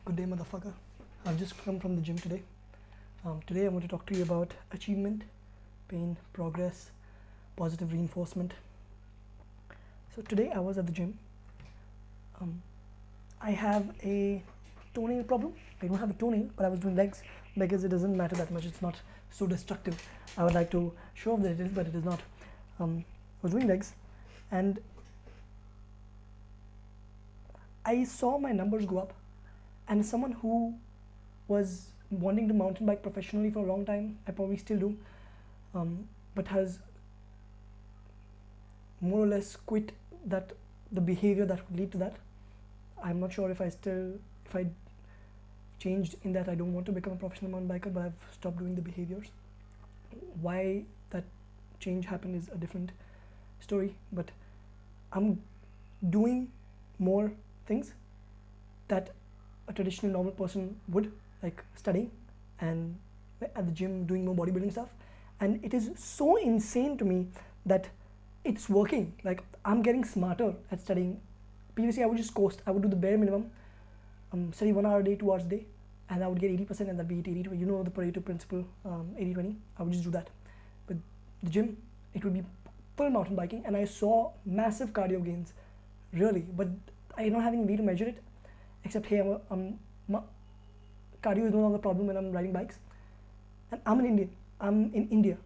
Good day, motherfucker. I've just come from the gym today. Today I want to talk to you about achievement, pain, progress, positive reinforcement. So today I was at the gym. I have a toenail problem. I don't have a toenail, but I was doing legs because it doesn't matter that much. It's not so destructive. I would like to show off that it is, but it is not. I was doing legs, and I saw my numbers go up. And as someone who was wanting to mountain bike professionally for a long time, I probably still do, but has more or less quit that the behavior that would lead to that. I'm not sure if I changed in that I don't want to become a professional mountain biker, but I've stopped doing the behaviors. Why that change happened is a different story, but I'm doing more things that a traditional normal person would, like studying and at the gym doing more bodybuilding stuff. And it is so insane to me that it's working. Like, I'm getting smarter at studying. Previously I would just coast. I would do the bare minimum, study 1 hour a day, 2 hours a day, and I would get 80%, and that'd be 80-20. You know the Pareto principle, 80-20. I would just do that. But the gym, it would be full mountain biking, and I saw massive cardio gains, really. But I don't have any way to measure it, except hey, cardio is no longer a problem when I'm riding bikes. And I'm an Indian. I'm in India,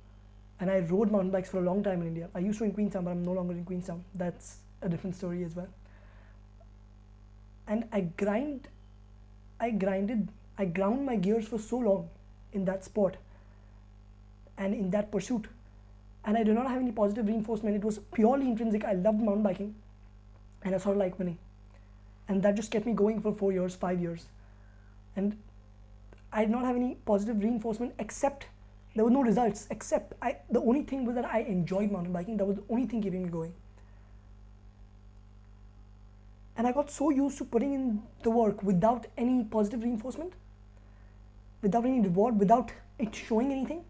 and I rode mountain bikes for a long time in India. I used to in Queenstown, but I'm no longer in Queenstown. That's a different story as well. And I ground my gears for so long in that sport and in that pursuit, and I did not have any positive reinforcement. It was purely intrinsic. I loved mountain biking, and I sort of like winning, and that just kept me going for 4 years, 5 years. And I did not have any positive reinforcement, except there were no results, except the only thing was that I enjoyed mountain biking. That was the only thing keeping me going. And I got so used to putting in the work without any positive reinforcement, without any reward, without it showing anything,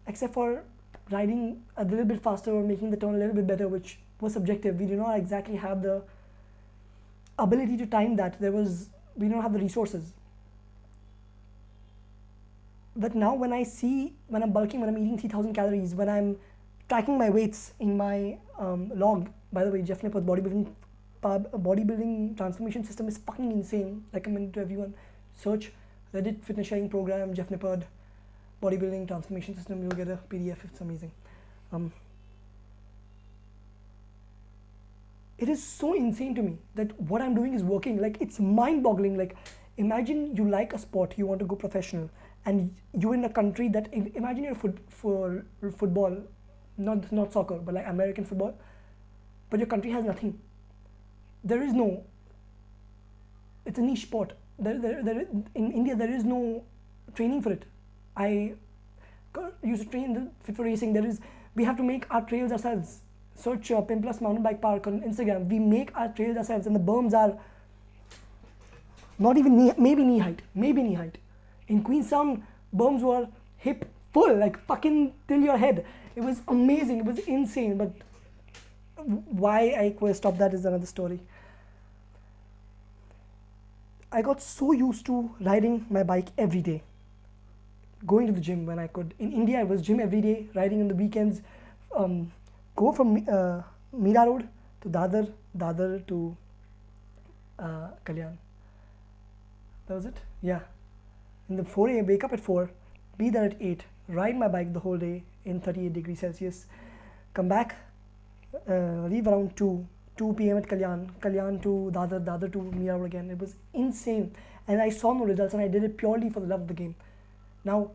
except for riding a little bit faster or making the turn a little bit better, which was subjective. We did not exactly have the ability to time that. We don't have the resources. But now when I'm bulking, when I'm eating 3,000 calories, when I'm tracking my weights in my log, by the way, Jeff Nippard's bodybuilding transformation system is fucking insane. Recommend it to everyone. Search Reddit fitness sharing program, Jeff Nippard bodybuilding transformation system. You'll get a PDF. It's amazing. It is so insane to me that what I'm doing is working. Like, it's mind-boggling. Like, imagine you like a sport, you want to go professional, and you're in a country that, imagine you're for football, not soccer, but like American football, but your country has nothing. There is no, it's a niche sport. In India, there is no training for it. I used to train fit for racing. We have to make our trails ourselves. Search Pimplus Mountain Bike Park on Instagram. We make our trails ourselves, and the berms are not even maybe knee height. In Queenstown, berms were hip full, like fucking till your head. It was amazing. It was insane. But why I stopped that is another story. I got so used to riding my bike every day, going to the gym when I could. In India, it was gym every day, riding on the weekends. Go from Mira Road to Dadar to Kalyan. That was it? Yeah. In the 4 a.m., wake up at 4, be there at 8, ride my bike the whole day in 38 degrees Celsius, come back, leave around 2 p.m. at Kalyan to Dadar to Mira Road again. It was insane. And I saw no results, and I did it purely for the love of the game. Now,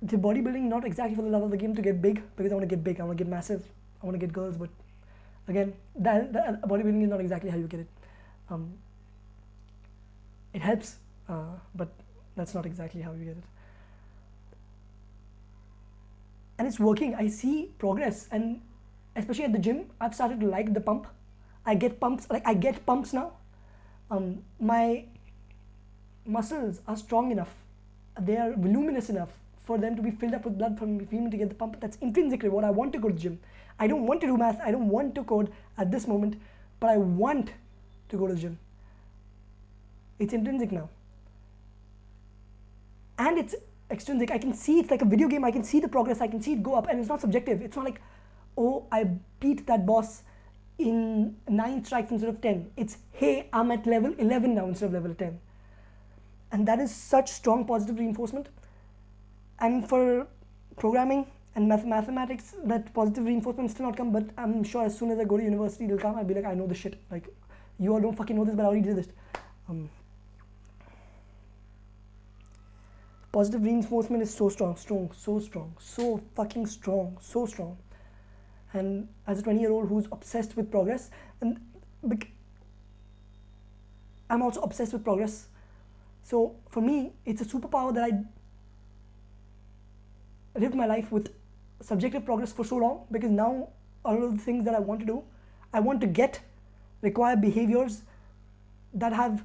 the bodybuilding, not exactly for the love of the game to get big, because I want to get big, I want to get massive, I want to get girls, but again, that bodybuilding is not exactly how you get it. It helps, but that's not exactly how you get it. And it's working. I see progress, and especially at the gym, I've started to like the pump. I get pumps now. My muscles are strong enough, they are voluminous enough for them to be filled up with blood for me to get the pump. That's intrinsically what I want to go to the gym. I don't want to do math, I don't want to code at this moment, but I want to go to the gym. It's intrinsic now. And it's extrinsic. I can see it's like a video game. I can see the progress. I can see it go up, and it's not subjective. It's not like, oh, I beat that boss in 9 strikes instead of 10. It's, hey, I'm at level 11 now instead of level 10. And that is such strong positive reinforcement. And for programming and mathematics, that positive reinforcement still not come, but I'm sure as soon as I go to university, it'll come. I'll be like, I know this shit. Like, you all don't fucking know this, but I already did this. Positive reinforcement is so strong, so fucking strong, so strong. And as a 20-year-old who's obsessed with progress, and I'm also obsessed with progress. So for me, it's a superpower that I lived my life with subjective progress for so long, because now all of the things that I want to do, I want to get, require behaviors that have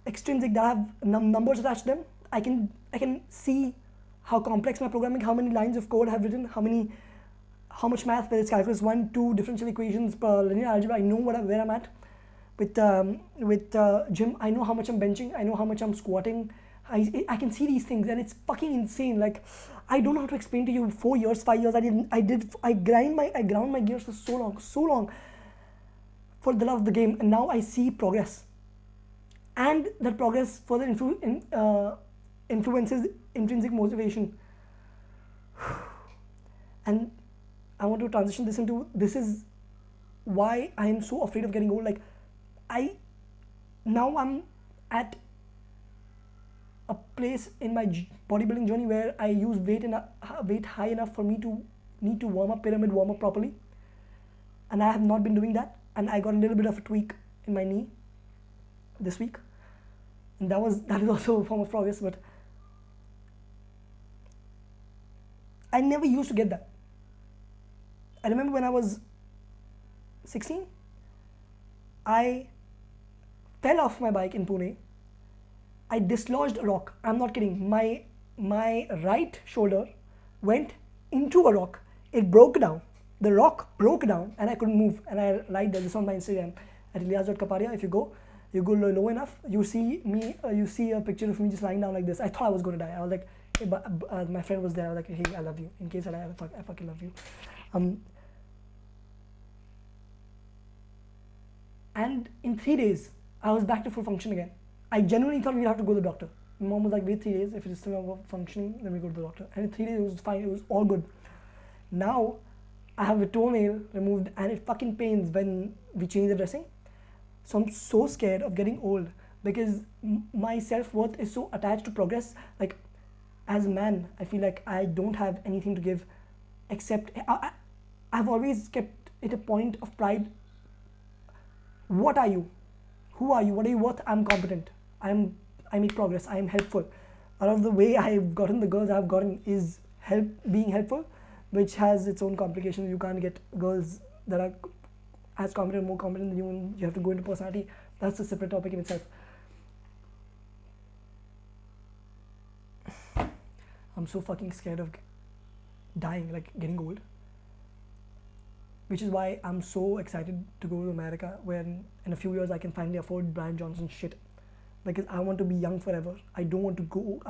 extrinsic, that have numbers attached to them. I can see how complex my programming, how many lines of code I have written, how much math, whether it's calculus 1, 2, differential equations, linear algebra. I know where I'm at. With gym, I know how much I'm benching, I know how much I'm squatting. I can see these things, and it's fucking insane. Like, I don't know how to explain to you. 4 years, 5 years, I ground my gears for so long for the love of the game, and now I see progress, and that progress further influences intrinsic motivation. And I want to transition this into, this is why I am so afraid of getting old. Like, I'm at a place in my bodybuilding journey where I use weight high enough for me to need to pyramid warm up properly, and I have not been doing that, and I got a little bit of a tweak in my knee this week, and that is also a form of progress. But I never used to get that. I remember when I was 16, I fell off my bike in Pune. I dislodged a rock. I'm not kidding. My right shoulder went into a rock. It broke down. The rock broke down, and I couldn't move. And I write this on my Instagram at Ilyas.kaparia. If you go low enough, you see me. You see a picture of me just lying down like this. I thought I was going to die. I was like, hey, but my friend was there. I was like, hey, I love you. In case I die, I fucking love you. And in 3 days, I was back to full function again. I genuinely thought we'd have to go to the doctor. My mom was like, wait 3 days. If it is still not functioning, then we go to the doctor. And in 3 days, it was fine. It was all good. Now, I have a toenail removed, and it fucking pains when we change the dressing. So I'm so scared of getting old, because my self-worth is so attached to progress. Like, as a man, I feel like I don't have anything to give, except I've always kept it a point of pride. What are you? Who are you? What are you worth? I'm competent. I make progress. I am helpful. Out of the way I've gotten the girls I've gotten is being helpful, which has its own complications. You can't get girls that are as competent, more competent than you, and you have to go into personality. That's a separate topic in itself. I'm so fucking scared of dying, like getting old. Which is why I'm so excited to go to America, when in a few years I can finally afford Brian Johnson shit. Because I want to be young forever. I don't want to go.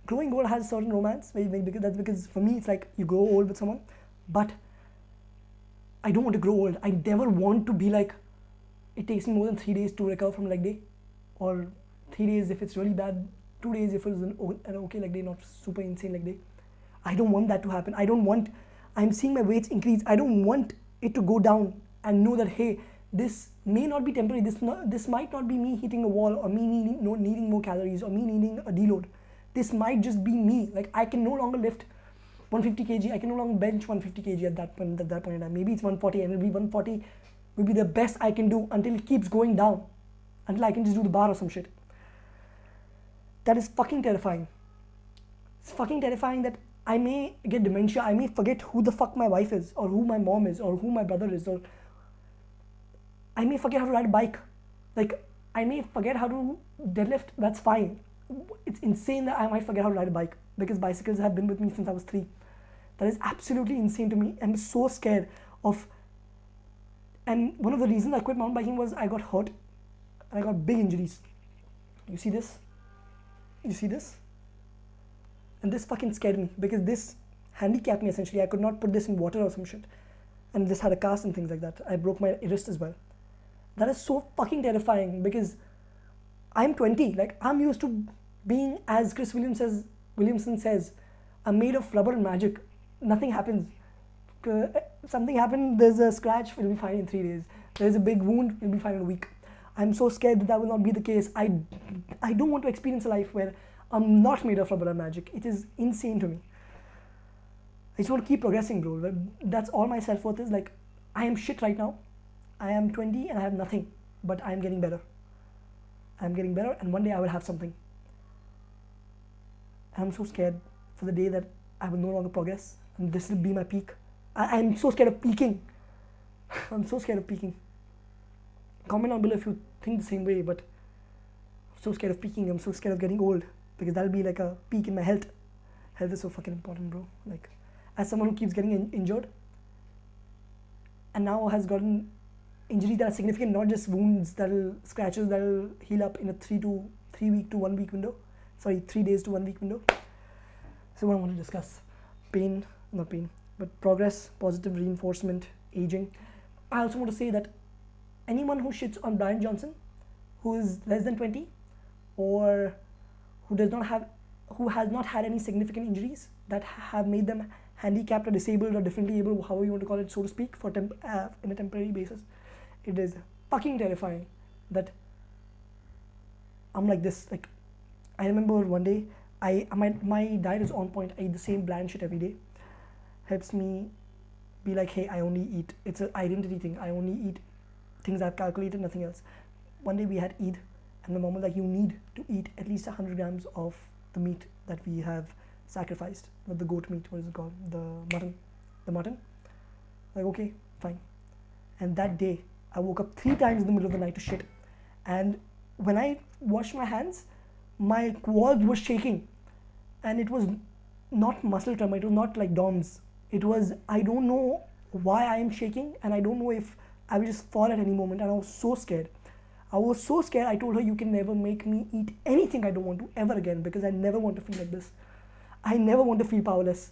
Growing old has a certain romance. That's because for me it's like you grow old with someone, but I don't want to grow old. I never want to be like, it takes me more than 3 days to recover from leg day, or 3 days if it's really bad, 2 days if it's an okay leg day, not super insane leg day. I don't want that to happen. I'm seeing my weights increase. I don't want it to go down and know that, hey, this may not be temporary. This might not be me hitting a wall, or me needing more calories, or me needing a deload. This might just be me. Like, I can no longer lift 150 kg. I can no longer bench 150 kg at that point in time. Maybe it's 140, and it'll be 140 will be the best I can do until it keeps going down, until I can just do the bar or some shit. That is fucking terrifying. It's fucking terrifying that I may get dementia. I may forget who the fuck my wife is, or who my mom is, or who my brother is, or I may forget how to ride a bike. Like, I may forget how to deadlift. That's fine. It's insane that I might forget how to ride a bike, because bicycles have been with me since I was 3. That is absolutely insane to me. I'm so scared of. And one of the reasons I quit mountain biking was I got hurt, and I got big injuries. You see this? You see this? And this fucking scared me because this handicapped me essentially. I could not put this in water or some shit. And this had a cast and things like that. I broke my wrist as well. That is so fucking terrifying because I'm 20. Like, I'm used to being, as Chris Williamson says, I'm made of rubber and magic. Nothing happens. Something happened, there's a scratch, it'll be fine in 3 days. There's a big wound, it'll be fine in a week. I'm so scared that will not be the case. I don't want to experience a life where I'm not made of rubber and magic. It is insane to me. I just want to keep progressing, bro. That's all my self-worth is. Like, I am shit right now. I am 20 and I have nothing, but I'm getting better. I'm getting better, and one day I will have something. And I'm so scared for the day that I will no longer progress, and this will be my peak. I'm so scared of peaking. I'm so scared of peaking. Comment down below if you think the same way, but I'm so scared of peaking. I'm so scared of getting old because that'll be like a peak in my health. Health is so fucking important, bro. Like, as someone who keeps getting injured and now has gotten injuries that are significant, not just wounds, scratches that'll heal up in a 3 week to 1 week window. Sorry, 3 days to 1 week window. So what I want to discuss, not pain, but progress, positive reinforcement, aging. I also want to say that anyone who shits on Brian Johnson, who is less than 20, or who has not had any significant injuries that have made them handicapped or disabled or differently able, however you want to call it, so to speak, in a temporary basis. It is fucking terrifying that I'm like this. Like, I remember one day, my diet is on point. I eat the same bland shit every day. Helps me be like, hey, I only eat. It's an identity thing. I only eat things I've calculated, nothing else. One day we had Eid, and the moment that you need to eat at least 100 grams of the meat that we have sacrificed, not the goat meat, what is it called? The mutton. Like, okay, fine. And that day, I woke up 3 times in the middle of the night to shit. And when I washed my hands, my quads was shaking. And it was not muscle tremor, it was not like DOMS. It was, I don't know why I am shaking, and I don't know if I will just fall at any moment. And I was so scared. I told her, you can never make me eat anything I don't want to ever again, because I never want to feel like this. I never want to feel powerless.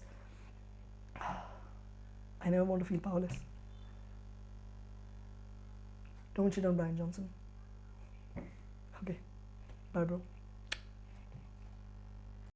I never want to feel powerless. Don't shit on Brian Johnson. Okay. Bye, bro.